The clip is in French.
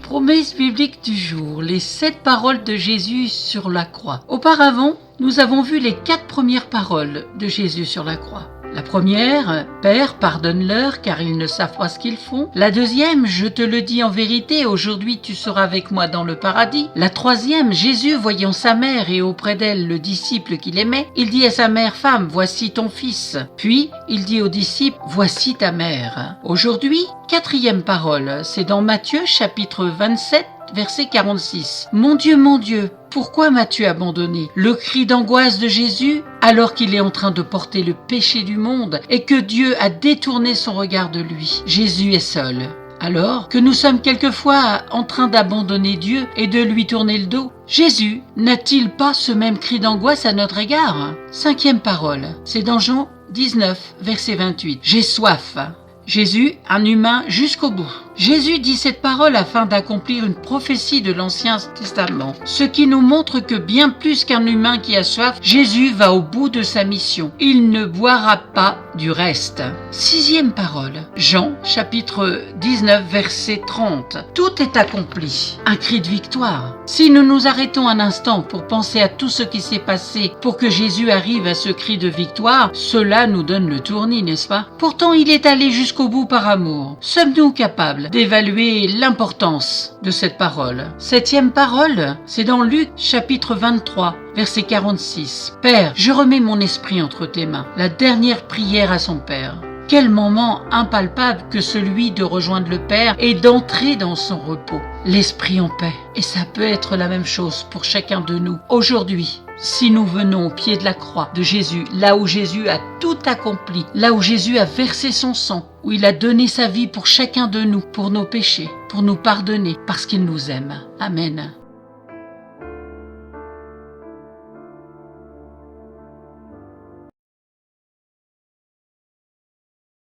Promesse biblique du jour, les 7 paroles de Jésus sur la croix. Auparavant, nous avons vu les 4 premières paroles de Jésus sur la croix. La première, « Père, pardonne-leur car ils ne savent pas ce qu'ils font ». La deuxième, « Je te le dis en vérité, aujourd'hui tu seras avec moi dans le paradis ». La troisième, Jésus voyant sa mère et auprès d'elle le disciple qu'il aimait, il dit à sa mère, « Femme, voici ton fils ». Puis il dit au disciple, « Voici ta mère ». Aujourd'hui, 4e parole, c'est dans Matthieu chapitre 27, verset 46. « Mon Dieu, pourquoi m'as-tu abandonné ?» Le cri d'angoisse de Jésus alors qu'il est en train de porter le péché du monde et que Dieu a détourné son regard de lui. Jésus est seul. Alors que nous sommes quelquefois en train d'abandonner Dieu et de lui tourner le dos, Jésus n'a-t-il pas ce même cri d'angoisse à notre égard ? 5e parole, c'est dans Jean 19, verset 28. « J'ai soif ». Jésus, un humain jusqu'au bout. Jésus dit cette parole afin d'accomplir une prophétie de l'Ancien Testament, ce qui nous montre que bien plus qu'un humain qui a soif, Jésus va au bout de sa mission. Il ne boira pas du reste. 6e parole, Jean chapitre 19 verset 30. Tout est accompli. Un cri de victoire. Si nous nous arrêtons un instant pour penser à tout ce qui s'est passé pour que Jésus arrive à ce cri de victoire, cela nous donne le tournis, n'est-ce pas? Pourtant, il est allé jusqu'au bout par amour. Sommes-nous capables d'évaluer l'importance de cette parole? 7e parole, c'est dans Luc chapitre 23, verset 46. « Père, je remets mon esprit entre tes mains. » La dernière prière à son Père. Quel moment impalpable que celui de rejoindre le Père et d'entrer dans son repos. L'esprit en paix. Et ça peut être la même chose pour chacun de nous. Aujourd'hui, si nous venons au pied de la croix de Jésus, là où Jésus a tout accompli, là où Jésus a versé son sang, où il a donné sa vie pour chacun de nous, pour nos péchés, pour nous pardonner, parce qu'il nous aime. Amen.